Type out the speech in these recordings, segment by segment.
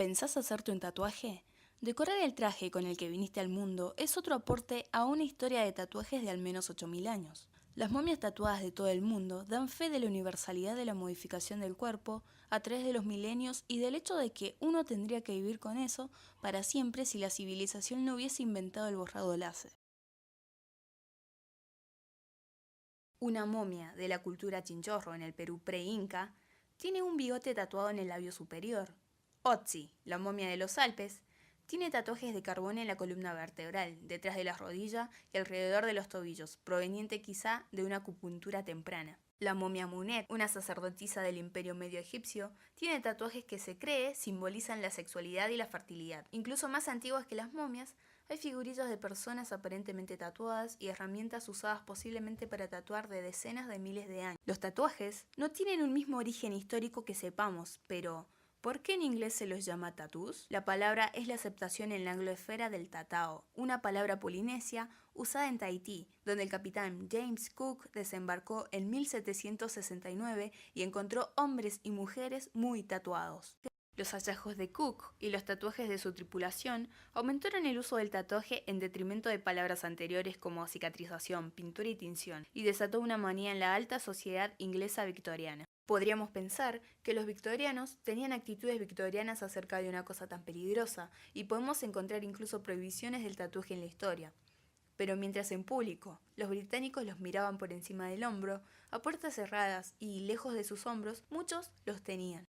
¿Pensás hacerte un tatuaje? Decorar el traje con el que viniste al mundo es otro aporte a una historia de tatuajes de al menos 8000 años. Las momias tatuadas de todo el mundo dan fe de la universalidad de la modificación del cuerpo a través de los milenios y del hecho de que uno tendría que vivir con eso para siempre si la civilización no hubiese inventado el borrado láser. Una momia de la cultura chinchorro en el Perú pre-inca tiene un bigote tatuado en el labio superior. Otzi, la momia de los Alpes, tiene tatuajes de carbón en la columna vertebral, detrás de la rodilla y alrededor de los tobillos, proveniente quizá de una acupuntura temprana. La momia Munet, una sacerdotisa del Imperio Medio Egipcio, tiene tatuajes que se cree simbolizan la sexualidad y la fertilidad. Incluso más antiguas que las momias, hay figurillas de personas aparentemente tatuadas y herramientas usadas posiblemente para tatuar de decenas de miles de años. Los tatuajes no tienen un mismo origen histórico que sepamos, pero ¿por qué en inglés se los llama tattoos? La palabra es la aceptación en la anglosfera del tatao, una palabra polinesia usada en Tahití, donde el capitán James Cook desembarcó en 1769 y encontró hombres y mujeres muy tatuados. Los hallazgos de Cook y los tatuajes de su tripulación aumentaron el uso del tatuaje en detrimento de palabras anteriores como cicatrización, pintura y tinción, y desató una manía en la alta sociedad inglesa victoriana. Podríamos pensar que los victorianos tenían actitudes victorianas acerca de una cosa tan peligrosa, y podemos encontrar incluso prohibiciones del tatuaje en la historia. Pero mientras en público los británicos los miraban por encima del hombro, a puertas cerradas y lejos de sus hombros, muchos los tenían.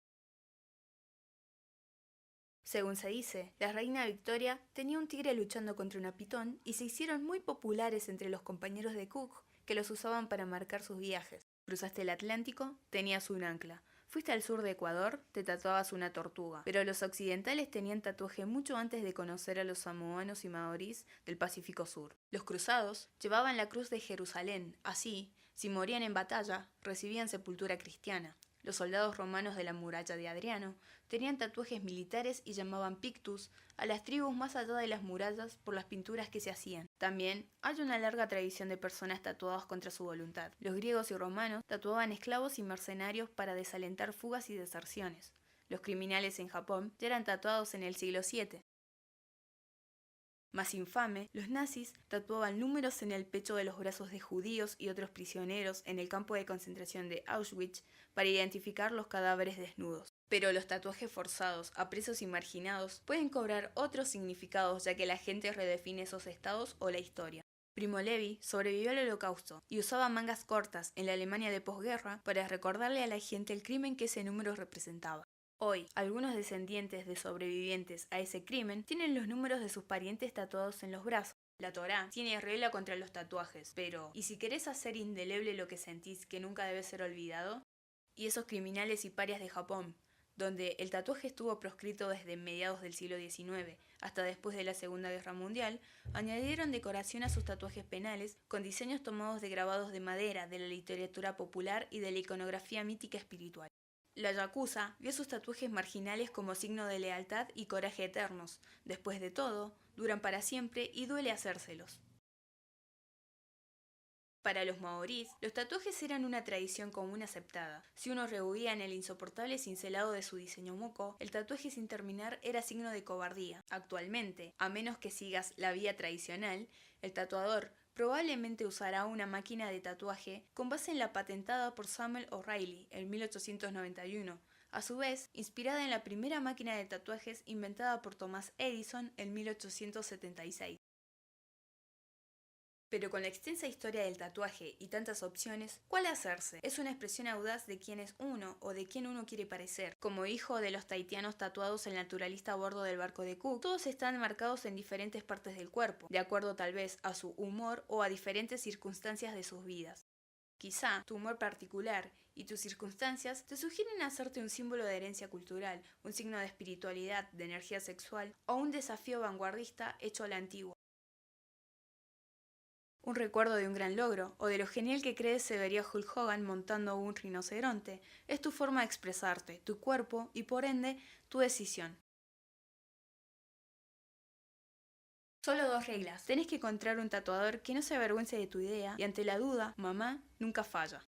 Según se dice, la reina Victoria tenía un tigre luchando contra una pitón y se hicieron muy populares entre los compañeros de Cook que los usaban para marcar sus viajes. Cruzaste el Atlántico, tenías un ancla. Fuiste al sur de Ecuador, te tatuabas una tortuga. Pero los occidentales tenían tatuaje mucho antes de conocer a los samoanos y maorís del Pacífico Sur. Los cruzados llevaban la cruz de Jerusalén, así, si morían en batalla, recibían sepultura cristiana. Los soldados romanos de la muralla de Adriano tenían tatuajes militares y llamaban pictus a las tribus más allá de las murallas por las pinturas que se hacían. También hay una larga tradición de personas tatuadas contra su voluntad. Los griegos y romanos tatuaban esclavos y mercenarios para desalentar fugas y deserciones. Los criminales en Japón ya eran tatuados en el siglo VII. Más infame, los nazis tatuaban números en el pecho de los brazos de judíos y otros prisioneros en el campo de concentración de Auschwitz para identificar los cadáveres desnudos. Pero los tatuajes forzados a presos y marginados pueden cobrar otros significados ya que la gente redefine esos estados o la historia. Primo Levi sobrevivió al Holocausto y usaba mangas cortas en la Alemania de posguerra para recordarle a la gente el crimen que ese número representaba. Hoy, algunos descendientes de sobrevivientes a ese crimen tienen los números de sus parientes tatuados en los brazos. La Torá tiene regla contra los tatuajes, pero ¿y si querés hacer indeleble lo que sentís que nunca debe ser olvidado? Y esos criminales y parias de Japón, donde el tatuaje estuvo proscrito desde mediados del siglo XIX hasta después de la Segunda Guerra Mundial, añadieron decoración a sus tatuajes penales con diseños tomados de grabados de madera, de la literatura popular y de la iconografía mítica espiritual. La yakuza vio sus tatuajes marginales como signo de lealtad y coraje eternos. Después de todo, duran para siempre y duele hacérselos. Para los maorís, los tatuajes eran una tradición común aceptada. Si uno rehuía en el insoportable cincelado de su diseño moco, el tatuaje sin terminar era signo de cobardía. Actualmente, a menos que sigas la vía tradicional, el tatuador probablemente usará una máquina de tatuaje con base en la patentada por Samuel O'Reilly en 1891, a su vez inspirada en la primera máquina de tatuajes inventada por Thomas Edison en 1876. Pero con la extensa historia del tatuaje y tantas opciones, ¿cuál hacerse? Es una expresión audaz de quién es uno o de quién uno quiere parecer. Como hijo de los tahitianos tatuados el naturalista a bordo del barco de Cook, todos están marcados en diferentes partes del cuerpo, de acuerdo tal vez a su humor o a diferentes circunstancias de sus vidas. Quizá tu humor particular y tus circunstancias te sugieren hacerte un símbolo de herencia cultural, un signo de espiritualidad, de energía sexual o un desafío vanguardista hecho a la antigua. Un recuerdo de un gran logro, o de lo genial que crees se vería Hulk Hogan montando un rinoceronte, es tu forma de expresarte, tu cuerpo y por ende, tu decisión. Solo dos reglas. Tenés que encontrar un tatuador que no se avergüence de tu idea y ante la duda, mamá nunca falla.